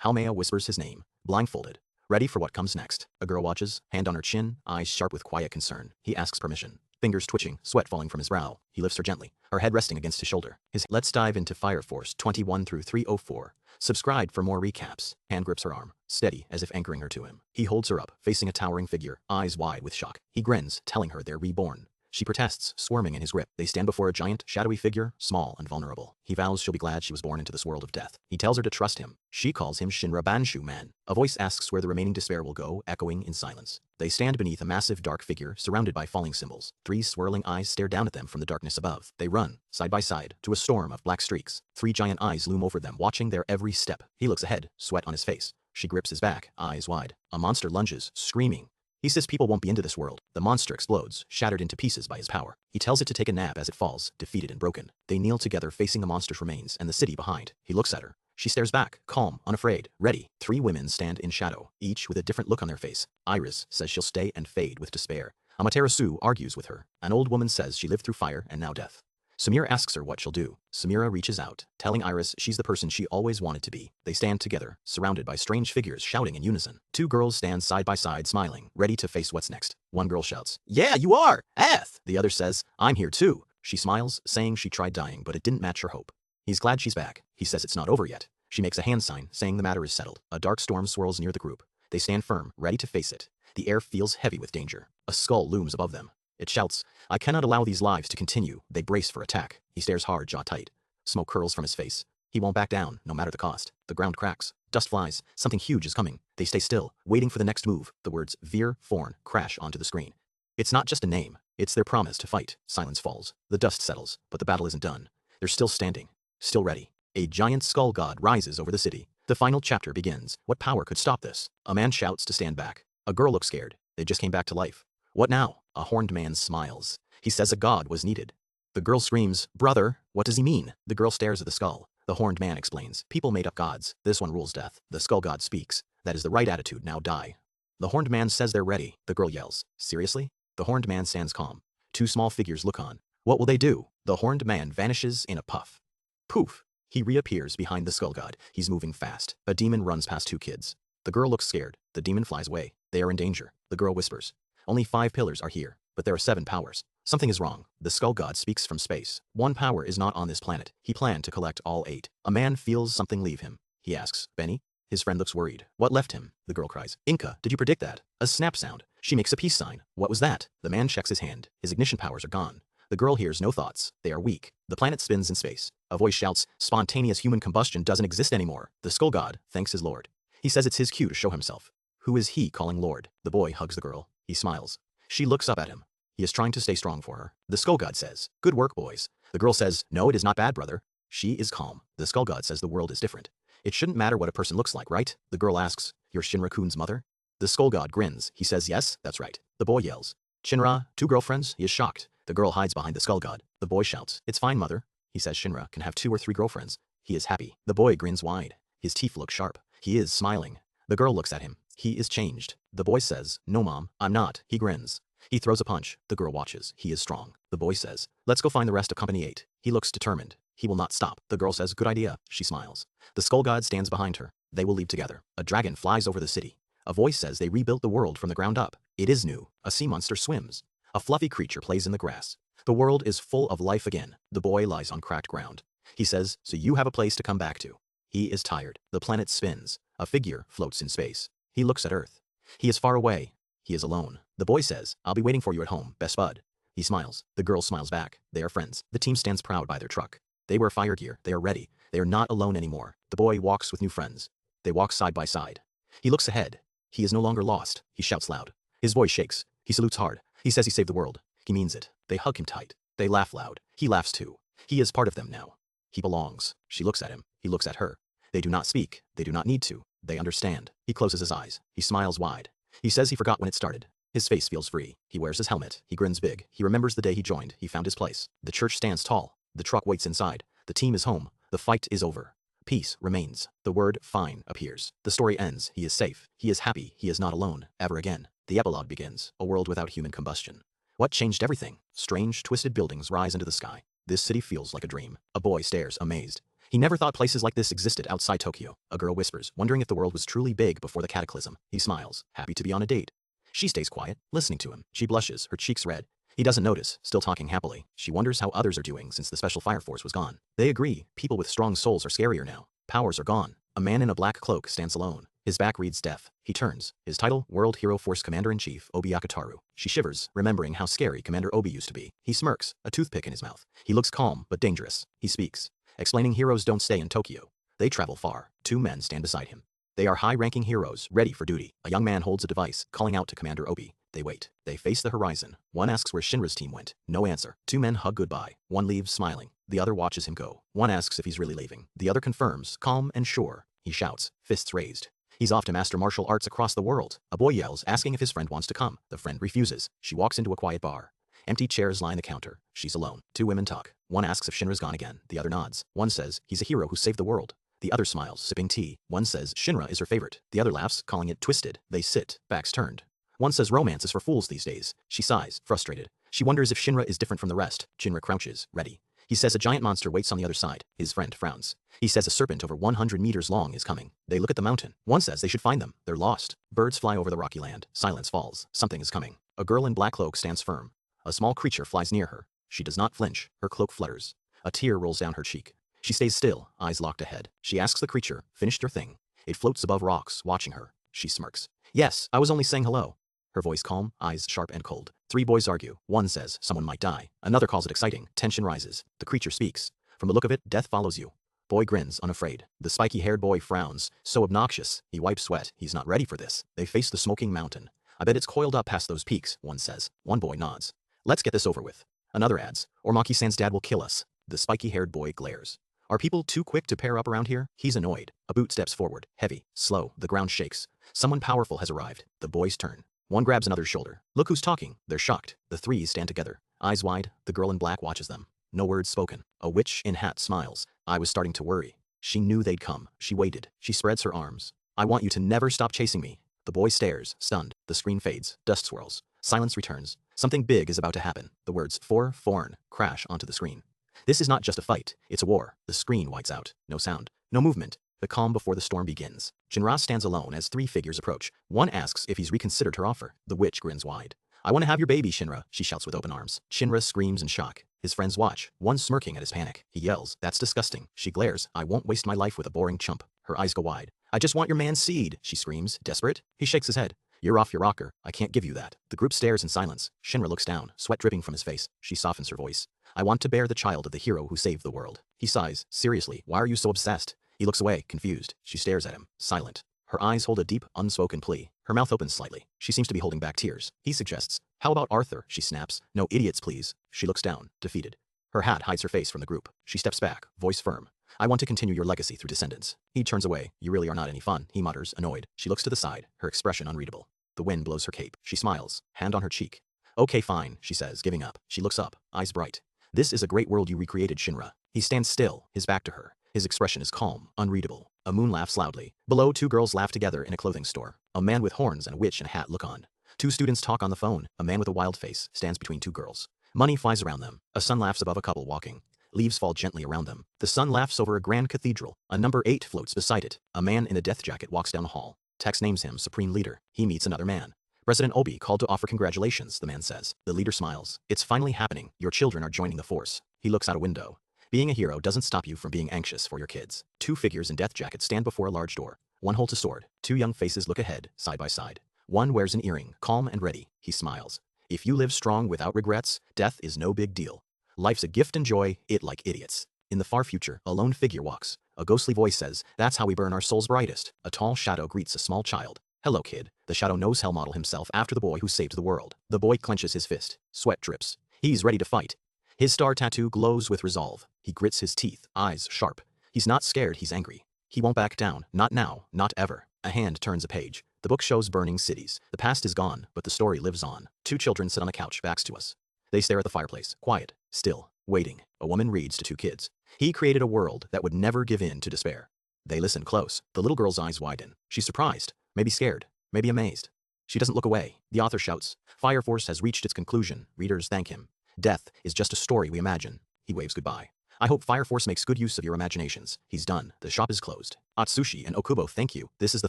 Halmea whispers his name, blindfolded, ready for what comes next. A girl watches, hand on her chin, eyes sharp with quiet concern. He asks permission. Fingers twitching, sweat falling from his brow. He lifts her gently, her head resting against his shoulder. Let's dive into Fire Force 21 through 304. Subscribe for more recaps. Hand grips her arm, steady as if anchoring her to him. He holds her up, facing a towering figure, eyes wide with shock. He grins, telling her they're reborn. She protests, squirming in his grip. They stand before a giant, shadowy figure, small and vulnerable. He vows she'll be glad she was born into this world of death. He tells her to trust him. She calls him Shinra Banshu Man. A voice asks where the remaining despair will go, echoing in silence. They stand beneath a massive dark figure, surrounded by falling symbols. Three swirling eyes stare down at them from the darkness above. They run, side by side, to a storm of black streaks. Three giant eyes loom over them, watching their every step. He looks ahead, sweat on his face. She grips his back, eyes wide. A monster lunges, screaming. He says people won't be into this world. The monster explodes, shattered into pieces by his power. He tells it to take a nap as it falls, defeated and broken. They kneel together facing the monster's remains and the city behind. He looks at her. She stares back, calm, unafraid, ready. Three women stand in shadow, each with a different look on their face. Iris says she'll stay and fade with despair. Amaterasu argues with her. An old woman says she lived through fire and now death. Samira asks her what she'll do. Samira reaches out, telling Iris she's the person she always wanted to be. They stand together, surrounded by strange figures shouting in unison. Two girls stand side by side smiling, ready to face what's next. One girl shouts, "Yeah, you are! Eth!" The other says, "I'm here too." She smiles, saying she tried dying but it didn't match her hope. He's glad she's back. He says it's not over yet. She makes a hand sign, saying the matter is settled. A dark storm swirls near the group. They stand firm, ready to face it. The air feels heavy with danger. A skull looms above them. It shouts, "I cannot allow these lives to continue." They brace for attack. He stares hard, jaw tight. Smoke curls from his face. He won't back down, no matter the cost. The ground cracks. Dust flies. Something huge is coming. They stay still, waiting for the next move. The words Veer Forn crash onto the screen. It's not just a name. It's their promise to fight. Silence falls. The dust settles, but the battle isn't done. They're still standing. Still ready. A giant skull god rises over the city. The final chapter begins. What power could stop this? A man shouts to stand back. A girl looks scared. They just came back to life. What now? A horned man smiles. He says a god was needed. The girl screams, "Brother, what does he mean?" The girl stares at the skull. The horned man explains, "People made up gods. This one rules death." The skull god speaks. "That is the right attitude, now die." The horned man says they're ready. The girl yells, "Seriously?" The horned man stands calm. Two small figures look on. What will they do? The horned man vanishes in a puff. Poof! He reappears behind the skull god. He's moving fast. A demon runs past two kids. The girl looks scared. The demon flies away. They are in danger. The girl whispers, "Only 5 pillars are here, but there are 7 powers. Something is wrong." The skull god speaks from space. One power is not on this planet. He planned to collect all 8. A man feels something leave him. He asks, "Benny?" His friend looks worried. "What left him?" The girl cries, "Inca, did you predict that?" A snap sound. She makes a peace sign. "What was that?" The man checks his hand. His ignition powers are gone. The girl hears no thoughts. They are weak. The planet spins in space. A voice shouts, "Spontaneous human combustion doesn't exist anymore." The skull god thanks his lord. He says it's his cue to show himself. Who is he calling lord? The boy hugs the girl. He smiles. She looks up at him. He is trying to stay strong for her. The skull god says, "Good work, boys." The girl says, "No, it is not bad, brother." She is calm. The skull god says the world is different. "It shouldn't matter what a person looks like, right?" The girl asks, "You're Shinra-kun's mother?" The skull god grins. He says, "Yes, that's right." The boy yells, "Shinra, 2 girlfriends?" He is shocked. The girl hides behind the skull god. The boy shouts, "It's fine, mother." He says Shinra can have 2 or 3 girlfriends. He is happy. The boy grins wide. His teeth look sharp. He is smiling. The girl looks at him. He is changed. The boy says, "No, mom, I'm not." He grins. He throws a punch. The girl watches. He is strong. The boy says, "Let's go find the rest of Company 8. He looks determined. He will not stop." The girl says, "Good idea." She smiles. The skull god stands behind her. They will leave together. A dragon flies over the city. A voice says they rebuilt the world from the ground up. It is new. A sea monster swims. A fluffy creature plays in the grass. The world is full of life again. The boy lies on cracked ground. He says, "So you have a place to come back to." He is tired. The planet spins. A figure floats in space. He looks at Earth. He is far away. He is alone. The boy says, "I'll be waiting for you at home, best bud." He smiles. The girl smiles back. They are friends. The team stands proud by their truck. They wear fire gear. They are ready. They are not alone anymore. The boy walks with new friends. They walk side by side. He looks ahead. He is no longer lost. He shouts loud. His voice shakes. He salutes hard. He says he saved the world. He means it. They hug him tight. They laugh loud. He laughs too. He is part of them now. He belongs. She looks at him. He looks at her. They do not speak. They do not need to. They understand. He closes his eyes. He smiles wide. He says he forgot when it started. His face feels free. He wears his helmet. He grins big. He remembers the day he joined. He found his place. The church stands tall. The truck waits inside. The team is home. The fight is over. Peace remains. The word "fine" appears. The story ends. He is safe. He is happy. He is not alone, ever again. The epilogue begins. A world without human combustion. What changed everything? Strange, twisted buildings rise into the sky. This city feels like a dream. A boy stares, amazed. He never thought places like this existed outside Tokyo. A girl whispers, wondering if the world was truly big before the cataclysm. He smiles, happy to be on a date. She stays quiet, listening to him. She blushes, her cheeks red. He doesn't notice, still talking happily. She wonders how others are doing since the special fire force was gone. They agree, people with strong souls are scarier now. Powers are gone. A man in a black cloak stands alone. His back reads death. He turns. His title, World Hero Force Commander-in-Chief, Obi Akataru. She shivers, remembering how scary Commander Obi used to be. He smirks, a toothpick in his mouth. He looks calm, but dangerous. He speaks, explaining heroes don't stay in Tokyo. They travel far. Two men stand beside him. They are high-ranking heroes, ready for duty. A young man holds a device, calling out to Commander Obi. They wait. They face the horizon. One asks where Shinra's team went. No answer. Two men hug goodbye. One leaves smiling. The other watches him go. One asks if he's really leaving. The other confirms, calm and sure. He shouts, fists raised. He's off to master martial arts across the world. A boy yells, asking if his friend wants to come. The friend refuses. She walks into a quiet bar. Empty chairs line the counter. She's alone. Two women talk. One asks if Shinra's gone again. The other nods. One says, he's a hero who saved the world. The other smiles, sipping tea. One says, Shinra is her favorite. The other laughs, calling it twisted. They sit, backs turned. One says romance is for fools these days. She sighs, frustrated. She wonders if Shinra is different from the rest. Shinra crouches, ready. He says a giant monster waits on the other side. His friend frowns. He says a serpent over 100 meters long is coming. They look at the mountain. One says they should find them. They're lost. Birds fly over the rocky land. Silence falls. Something is coming. A girl in black cloak stands firm. A small creature flies near her. She does not flinch. Her cloak flutters. A tear rolls down her cheek. She stays still, eyes locked ahead. She asks the creature, finished your thing? It floats above rocks, watching her. She smirks. Yes, I was only saying hello. Her voice calm, eyes sharp and cold. Three boys argue. One says, someone might die. Another calls it exciting. Tension rises. The creature speaks. From the look of it, death follows you. Boy grins, unafraid. The spiky-haired boy frowns. So obnoxious. He wipes sweat. He's not ready for this. They face the smoking mountain. I bet it's coiled up past those peaks, one says. One boy nods. Let's get this over with. Another adds, or Maki-san's dad will kill us. The spiky-haired boy glares. Are people too quick to pair up around here? He's annoyed. A boot steps forward, heavy, slow, the ground shakes. Someone powerful has arrived. The boys turn. One grabs another's shoulder. Look who's talking. They're shocked. The three stand together. Eyes wide, the girl in black watches them. No words spoken. A witch in hat smiles. I was starting to worry. She knew they'd come. She waited. She spreads her arms. I want you to never stop chasing me. The boy stares, stunned. The screen fades. Dust swirls. Silence returns. Something big is about to happen. The words for foreign crash onto the screen. This is not just a fight, it's a war. The screen whites out. No sound. No movement. The calm before the storm begins. Shinra stands alone as three figures approach. One asks if he's reconsidered her offer. The witch grins wide. I want to have your baby, Shinra, she shouts with open arms. Shinra screams in shock. His friends watch, one smirking at his panic. He yells, that's disgusting. She glares, I won't waste my life with a boring chump. Her eyes go wide. I just want your man's seed, she screams, desperate. He shakes his head. You're off your rocker. I can't give you that. The group stares in silence. Shinra looks down, sweat dripping from his face. She softens her voice. I want to bear the child of the hero who saved the world. He sighs. Seriously, why are you so obsessed? He looks away, confused. She stares at him, silent. Her eyes hold a deep, unspoken plea. Her mouth opens slightly. She seems to be holding back tears. He suggests, how about Arthur? She snaps. No idiots, please. She looks down, defeated. Her hat hides her face from the group. She steps back, voice firm. I want to continue your legacy through descendants. He turns away. You really are not any fun, he mutters, annoyed. She looks to the side, her expression unreadable. The wind blows her cape. She smiles, hand on her cheek. Okay, fine, she says, giving up. She looks up, eyes bright. This is a great world you recreated, Shinra. He stands still, his back to her. His expression is calm, unreadable. A moon laughs loudly. Below, two girls laugh together in a clothing store. A man with horns and a witch in a hat look on. Two students talk on the phone. A man with a wild face stands between two girls. Money flies around them. A sun laughs above a couple walking. Leaves fall gently around them. The sun laughs over a grand cathedral. A number 8 floats beside it. A man in a death jacket walks down the hall. Tex names him Supreme Leader. He meets another man. President Obi called to offer congratulations, the man says. The leader smiles. It's finally happening. Your children are joining the force. He looks out a window. Being a hero doesn't stop you from being anxious for your kids. Two figures in death jackets stand before a large door. One holds a sword. Two young faces look ahead, side by side. One wears an earring, calm and ready. He smiles. If you live strong without regrets, death is no big deal. Life's a gift, enjoy it like idiots. In the far future, a lone figure walks. A ghostly voice says, that's how we burn our souls brightest. A tall shadow greets a small child. Hello, kid. The shadow knows Hell model himself after the boy who saved the world. The boy clenches his fist. Sweat drips. He's ready to fight. His star tattoo glows with resolve. He grits his teeth, eyes sharp. He's not scared, he's angry. He won't back down, not now, not ever. A hand turns a page. The book shows burning cities. The past is gone, but the story lives on. Two children sit on a couch, backs to us. They stare at the fireplace, quiet, still, waiting. A woman reads to two kids. He created a world that would never give in to despair. They listen close. The little girl's eyes widen. She's surprised, maybe scared, maybe amazed. She doesn't look away. The author shouts, Fire Force has reached its conclusion. Readers thank him. Death is just a story we imagine. He waves goodbye. I hope Fire Force makes good use of your imaginations. He's done. The shop is closed. Atsushi and Okubo thank you. This is the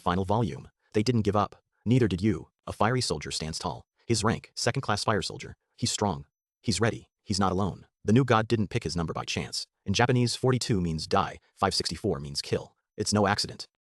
final volume. They didn't give up. Neither did you. A fiery soldier stands tall. His rank, second-class fire soldier. He's strong. He's ready. He's not alone. The new god didn't pick his number by chance. In Japanese, 42 means die, 564 means kill. It's no accident.